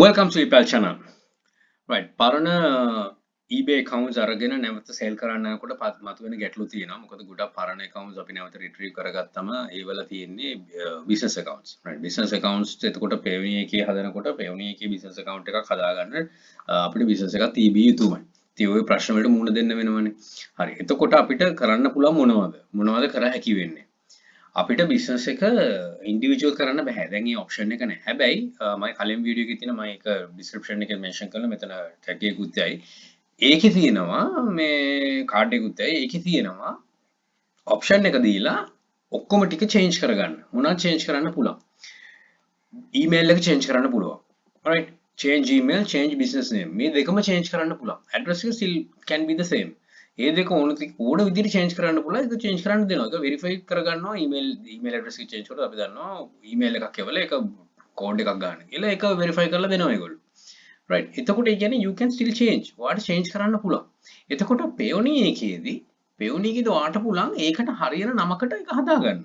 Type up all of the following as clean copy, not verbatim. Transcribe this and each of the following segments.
Welcome to Ipal channel. Right, පරණ eBay accounts අරගෙන නැවත sell කරන්න යනකොට මතුවෙන ගැටලු තියෙනවා. මොකද ගොඩක් පරණ accounts අපි නැවත retrieve කරගත්තම ඒවල තියෙන්නේ business accounts. Right, business accounts එතකොට Payoneer එකේ හදනකොට Payoneer එකේ business account එකක් හදාගන්න අපිට business එකක් තිබිය යුතුමයි. ඉතින් ওই ප්‍රශ්න වලට මුහුණ දෙන්න වෙනවනේ. හරි. එතකොට අපිට කරන්න පුළුවන් මොනවද කර හැකි වෙන්නේ? අපිට business එක individual කරන්න බෑ. දැන් මේ option එක නැහැ. හැබැයි මම කලින් වීඩියෝ එකේ තියෙන මම ඒක description එකේ mention කරලා මෙතන tag එකකුත් ඇයි. ඒකේ තියෙනවා මේ card එකකුත් ඇයි. ඒකේ තියෙනවා option එක දීලා ඔක්කොම ටික change කරගන්න. මොනවද change කරන්න පුළුවන්? email එක change කරන්න පුළුවන්. Alright. Change email, change business name. මේ දෙකම change කරන්න පුළුවන්. Address එක still can be the same. ඒ දෙක ඕන විදිහට change කරන්න පුළුවන්. ඒක change කරන්න දෙනවා. ඒක verify කරගන්නවා email address එක change කරලා අපි දන්නවා email එකක් එවලා ඒක code එකක් ගන්න කියලා ඒක verify කරලා දෙනවා ඒගොල්ලෝ. right. එතකොට ඒ කියන්නේ you can still change. ඔයාලට change කරන්න පුළුවන්. එතකොට Payoneer එකේදී ඔයාලට පුළුවන් ඒකට හරියන නමකට ඒක හදාගන්න.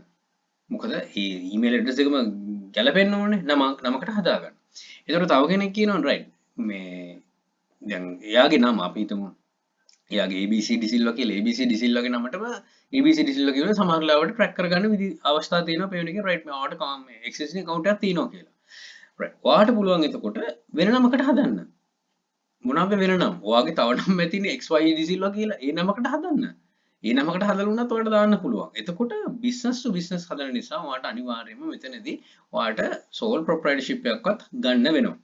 මොකද මේ email address එකම ගැලපෙන්න ඕනේ නමකට හදාගන්න. එතකොට තව කෙනෙක් කියනවා right මේ දැන් එයාගේ නම අපි හිතමු එයාගේ ABCD සිල්වා කියලා ABCD සිල්වාගේ නමටම ABCD සිල්වා කියලා සමහර ලාවට track කරගන්න අවස්ථා තියෙනවා Payoneer එකේ right මේ ඔයාලට existing account එකක් තියෙනවා කියලා. right ඔයාලට පුළුවන් එතකොට වෙන නමකට හදන්න. මොනවාද වෙන නම? ඔයාගේ තව නම ඇතිනේ XYZ සිල්වා කියලා ඒ නමකට හදන්න. ඒ නමකට හදලා උනත් ඔයාලට දාන්න පුළුවන්. එතකොට business to business හදන නිසා ඔයාලට අනිවාර්යයෙන්ම මෙතනදී ඔයාලට sole proprietorship එකක්වත් ගන්න වෙනවා.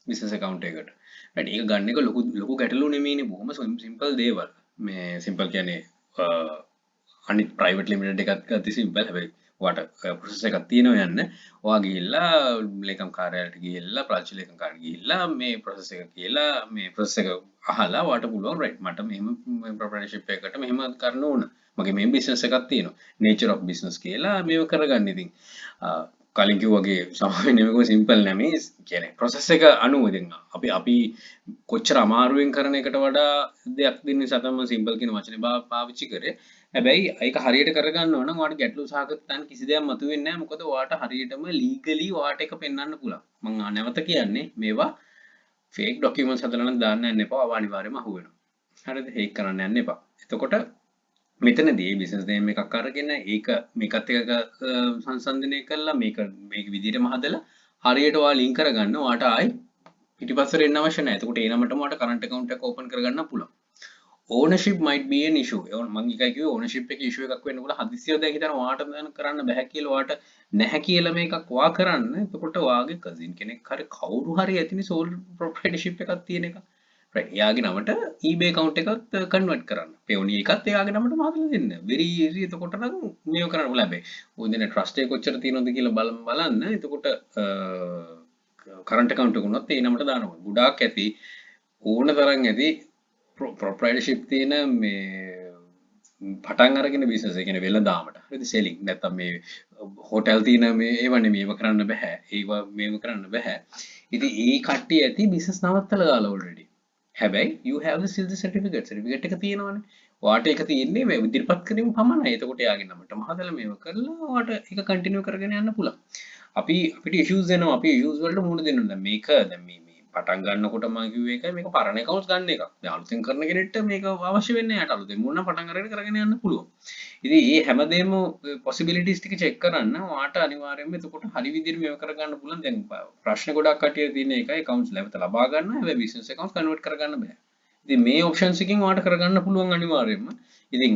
business account එකකට. right ඒක ගන්න එක ලොකු ගැටලු නෙමෙයිනේ බොහොම simple දේවල්. මේ simple කියන්නේ අනිත් private limited එකත් ගත්ත simple හැබැයි ඔයාලට process එකක් තියෙනවා යන්න. ඔයා ගිහිල්ලා ලේකම් කාර්යාලයට ගිහිල්ලා ප්‍රාචි ලේකම් කාර්යාලයට ගිහිල්ලා මේ process එක කියලා මේ process එක අහලා ඔයාලට පුළුවන් right මට මෙහෙම proprietorship එකකට මෙහෙම කරන්න ඕන. මගේ මේ business එකක් තියෙනවා. nature of business කියලා මේව කරගන්න ඉතින්. කලින් කිව්වාගේ සාමාන්‍ය මේක සිම්පල් නැමේ කියන්නේ process එක අනුව දැන් අපි කොච්චර අමාරුවෙන් කරන එකට වඩා දෙයක් දෙන්න නිසා තමයි සිම්පල් කියන වචනේ පාවිච්චි කරේ. හැබැයි ඒක හරියට කරගන්න ඕන නම් ඔයාලට ගැටලු සහගත තැන් කිසි දෙයක් මතුවෙන්නේ නැහැ. මොකද ඔයාලට හරියටම legally ඔයාලට ඒක පෙන්වන්න පුළුවන්. මම නැවත කියන්නේ මේවා fake documents හදලා නම් දාන්න යන්න එපා. ඔයාව අනිවාර්යයෙන්ම අහුවෙනවා. හරිද? ඒක කරන්න යන්න එපා. එතකොට මෙතනදී business name එකක් අරගෙන ඒක මේකත් එක සංසන්දනය කරලා මේක විදිහටම හදලා හරියට ඔයා link කරගන්න ඔයාට ආයි පිටිපස්සට එන්න අවශ්‍ය නැහැ. එතකොට ඒ නමටම ඔයාට current account එක open කරගන්න පුළුවන්. ownership might be an issue. මම එකයි කිව්වේ ownership එකේ issue එකක් වෙන්නකොට හදිස්සියව දැන් හිතන ඔයාට දැන් කරන්න බෑ කියලා ඔයාට නැහැ කියලා මේකක් ඔයා කරන්න. එතකොට ඔයාගේ cousin කෙනෙක් හරි කවුරු හරි ඇතිනේ sole proprietorship එකක් තියෙන එක. right එයාගේ නමට eBay account එකත් convert කරන්න. Payoneer එකත් එයාගේ නමටම හදලා දෙන්න. very easy. එතකොට නම් මේක කරන්න පුළුවන්. හැබැයි ඔය දෙන trust එක කොච්චර තියෙනවද කියලා බලන්න. එතකොට current account එක උනත් ඒ නමට දානවා. ගොඩාක් ඇති ඕන තරම් ඇති proprietorship තියෙන මේ පටන් අරගෙන business එක කියන්නේ වෙළඳාමට. හරිද? selling නැත්තම් මේ hotel තියෙන මේ ඒවනේ මේව කරන්න බෑ. මේව කරන්න බෑ. ඉතින් ඒ කට්ටිය ඇති business නවත්තලා දාලා already. හැබැයි you have the still the certificate එක තියෙනවනේ. ඔයාට ඒක තියෙන්නේ මේ ඉදිරිපත් කිරීම පමණයි. එතකොට යාගේ නමටම හදලා මේව කරලා ඔයාට ඒක කන්ටිනියු කරගෙන යන්න පුළුවන්. අපිට issues එනවා. අපි issues වලට මුහුණ දෙන්න ඕනේ. මේක දැන් මේ පටන් ගන්නකොට මම කිව්වේ එකයි මේක පරණ accounts ගන්න එකක්. දැන් අලුතෙන් කරන කෙනෙක්ට මේක අවශ්‍ය වෙන්නේ නැහැ. අලුතෙන් මොන පටන් අරගෙන කරගෙන යන්න පුළුවන්. ඉතින් මේ හැමදේම possibilities ටික check කරන්න ඔයාට අනිවාර්යයෙන්ම එතකොට හරි විදිහට මේව කරගන්න පුළුවන්. දැන් ප්‍රශ්න ගොඩක් කටිය තියෙන එකයි accounts ලැබත ලබා ගන්න. හැබැයි business accounts convert කරගන්න බෑ. ඉතින් මේ options එකකින් ඔයාට කරගන්න පුළුවන් අනිවාර්යයෙන්ම. ඉතින්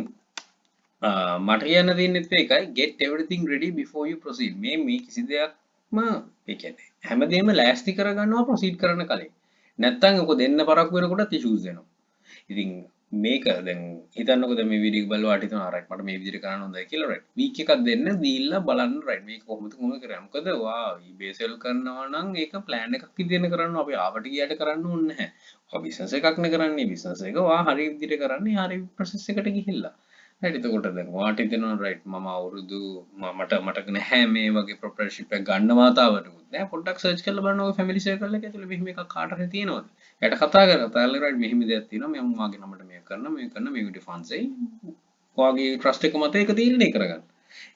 මට කියන්න තියෙන්නේ ඒකයි get everything ready before you proceed. මේ කිසි දෙයක්ම ඒ කියන්නේ හැමදේම ලෑස්ති කරගන්නවා proceed කරන කලින්. නැත්තම් ඔක දෙන්න පරක්කු වෙනකොට issues එනවා. ඉතින් මේක දැන් හිතන්නකෝ දැන් මේ වීඩියෝ එක බලලා ආට හිතනවා right මට මේ විදිහට කරන්න හොඳයි කියලා right. week එකක් දෙන්න දීලා බලන්න right මේක කොහොමද කරන්නේ. මොකද වා eBay sell කරනවා නම් ඒක plan එකක් විදිහට කරන්න අපි ආවට ගියට කරන්න ඕනේ නැහැ. ඔය business එකක් නේ කරන්නේ. business එක වා හරි විදිහට කරන්නේ හරි process එකට ගිහිල්ලා. right එතකොට දැන් ඔයාට හිතෙනවා right මම අවුරුදු මට නැහැ මේ වගේ proprietorship එක ගන්න වාතාවරණයකුත් නෑ. පොඩ්ඩක් search කරලා බලන්න ඔය family circle එක ඇතුලේ මෙහෙම එකක් කාට හරි තියෙනවද? එයාට කතා කරලා right මෙහෙම දෙයක් තියෙනවා මම වාගේ නමට මේක කරනවා මේ විදිහට funds එයි. ඔයාගේ trust එක මත ඒක තීරණය කරගන්න.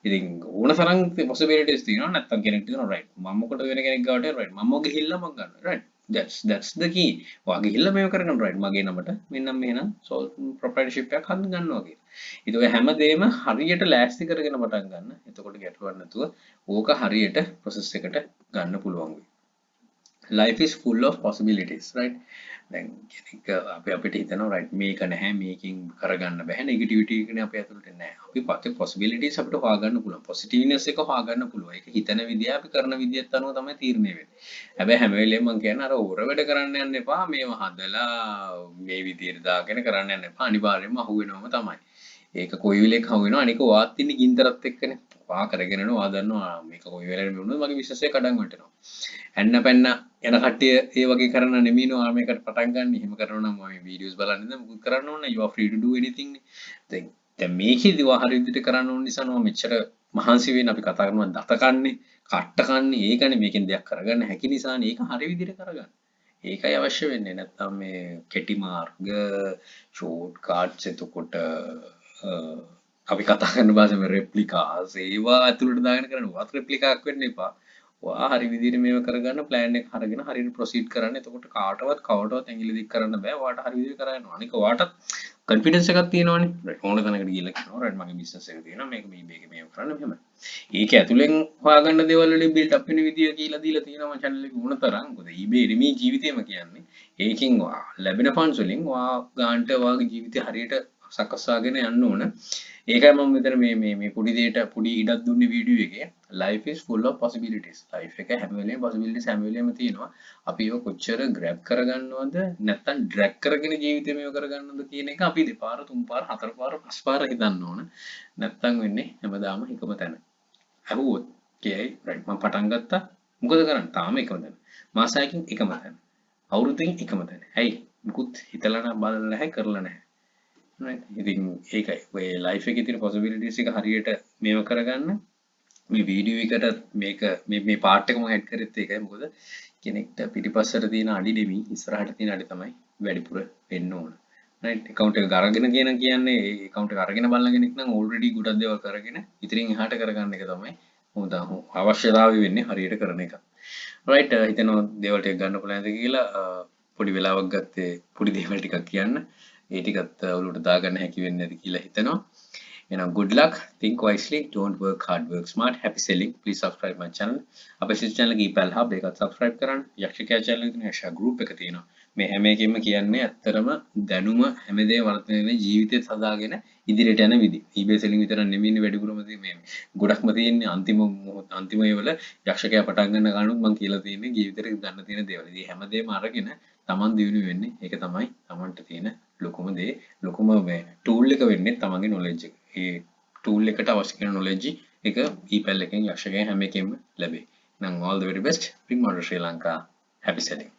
ඉතින් ඕන තරම් possibilities තියෙනවා. නැත්තම් කෙනෙක් තියෙනවා right මම මොකටද වෙන කෙනෙක් ගාවට right මම ගිහිල්ලා මම ගන්නවා right that's the key. ඔයා ගිහිල්ලා මේව කරගන්න right මගේ නමට මෙන්නම් මෙහෙනම් sole proprietorship එකක් හදන්න ගන්නවා කියලා. ඒක ඔය හැමදේම හරියට ලෑස්ති කරගෙන පටන් ගන්න. එතකොට ගැටලුවක් නැතුව ඕක හරියට process එකට ගන්න පුළුවන් වෙයි. Life is full of possibilities, right? දැන් කෙනෙක් අපිට හිතනවා right මේක නැහැ මේකෙන් කරගන්න බෑ negativity එකනේ අපේ ඇතුළට නැහැ. අපි පස්සේ possibilities අපිට හොයාගන්න පුළුවන්. positiveness එක හොයාගන්න පුළුවන්. ඒක හිතන විදිය අපි කරන විදියත් අනුව තමයි තීරණය වෙන්නේ. හැබැයි හැම වෙලේම මම කියන්නේ අර ඕර වැඩ කරන්න යන්න එපා. මේව හදලා මේ විදියට දාගෙන කරන්න යන්න එපා. අනිවාර්යයෙන්ම අහු වෙනවම තමයි. ඒක කොයි වෙලෙක අහු වෙනවා. අනික වාත් ඉන්නේ ගින්දරත් එක්කනේ. වා කරගෙන යනවා. වා දන්නවා මේක කොයි වෙලෙක වුණොත් මගේ විශ්වාසය කඩන් වැටෙනවා. ඇන්න පැන්න යන කට්ටිය ඒ වගේ කරන්න නෙමෙයි නෝ මේකට පටන් ගන්න. එහෙම කරනවා නම් මම වීඩියෝස් බලන්න ඉඳන් මොකද කරන්න ඕන? you are free to do anything නේ. දැන් මේකෙදි වා හරි විදිහට කරන්න ඕන නිසා නෝ මෙච්චර මහන්සි වෙන්න අපි කතා කරනවා දත කන්නේ, කට්ට කන්නේ. ඒකනේ මේකෙන් දෙයක් කරගන්න හැකි නිසානේ ඒක හරි විදිහට කරගන්න. ඒකයි අවශ්‍ය වෙන්නේ. නැත්තම් මේ කෙටි මාර්ග, ෂෝට් කට්ස් එතකොට අපි කතා කරන භාෂාවේ රෙප්ලිකාස් ඒවා ඇතුළට දාගෙන කරන්න. වත් රෙප්ලිකාවක් වෙන්න එපා. ඔයා හරි විදිහට මේව කරගන්න plan එක අරගෙන හරියට proceed කරන්න. එතකොට කාටවත් කවටවත් ඇඟිලි දික් කරන්න බෑ. ඔයාට හරි විදිහට කරගන්න ඕන. අනික ඔයාටත් confidence එකක් තියෙනවනේ. ඕන තැනකට ගිහලා කියනවා right මගේ business එක තියෙනවා. මේක මේක මේව කරන්න මෙහෙම. ඒක ඇතුලෙන් හොයාගන්න දේවල් වලින් build up වෙන විදිය කියලා දීලා තියෙනවා මම channel එකේ වුණ තරම්. මොකද eBay මේ ජීවිතේම කියන්නේ. ඒකෙන් ඔයා ලැබෙන funds වලින් ඔයා ගාන්ට ඔයාගේ ජීවිතය හරියට සකසාගෙන යන්න ඕන. ඒකයි මම මෙතන මේ පොඩි දෙයට පොඩි ඉඩක් දුන්නේ වීඩියෝ එකේ. life is full of possibilities. life එක හැම වෙලේම possibilities හැම වෙලේම තියෙනවා. අපි ඒක කොච්චර grab කරගන්නවද නැත්නම් drag කරගෙන ජීවිතේ මේව කරගන්නවද කියන එක අපි දෙපාර තුන් පාර හතර පාර පහ පාර හිතන්න ඕන. නැත්නම් වෙන්නේ හැමදාම එකම තැන. අහුවොත් කියයි right මම පටන් ගත්තා. මොකද කරන්නේ? තාම එකම තැන. මාසයකින් එකම තැන. අවුරුද්දෙන් එකම තැන. ඇයි? මුකුත් හිතලා නැහැ බලලා නැහැ කරලා නැහැ. ඉතින් ඒකයි ඔය ලයිෆ් එකේ තියෙන possibilities එක හරියට මේව කරගන්න මේ වීඩියෝ එකට මේක මේ පාර්ට් එක මම ඇඩ් කරෙත් ඒකයි මොකද කෙනෙක්ට පිටිපස්සට තියෙන අඩි දෙමි ඉස්සරහට තියෙන අඩි තමයි වැඩිපුර වෙන්න ඕන right account එක අරගෙන කියන්නේ ඒ account එක අරගෙන බලන කෙනෙක් නම් already ගොඩක් දේවල් කරගෙන ඉතින් එහාට කරගන්න එක තමයි හොඳ අවශ්‍යතාවය වෙන්නේ හරියට කරන එක right හිතනවා දේවල් ටික ගන්න පුළුවන්ද කියලා පොඩි වෙලාවක් ගත්තේ පොඩි දේවල් ටිකක් කියන්න ඒ ටිකත් ඔලුවට දාගන්න හැකි වෙන්නේ නැති කියලා හිතනවා. එහෙනම් good luck, think wisely, don't work hard, work smart, happy selling. Please subscribe my channel. අපේ channel එක ඊපල් hub එකත් subscribe කරන්න. යක්ෂකයා channel එකේ යක්ෂා group එක තියෙනවා. මේ හැම එකෙම කියන්නේ ඇත්තරම දැනුම හැමදේම වර්ධනය වෙන ජීවිතේ සදාගෙන ඉදිරියට යන විදි. eBay selling විතර නෙමෙයිනේ වැඩිපුරම මේ ගොඩක්ම තියෙන්නේ අන්තිම ඒවල යක්ෂකයා පටන් ගන්න ගන්නොත් මම කියලා තියෙන්නේ ජීවිතේට ගන්න තියෙන දේවල්. ඉතින් හැමදේම අරගෙන Taman දිනු වෙන්නේ. ඒක තමයි Tamanට තියෙන ලොකුම දේ ලොකුම මේ ටූල් එක වෙන්නේ තමන්ගේ knowledge එක. ඒ ටූල් එකට අවශ්‍ය කරන knowledge එක ඊපල් එකෙන් යක්ෂකයන් හැම එකෙම ලැබේ. නම් all the very best. Big Model Sri Lanka. Happy selling.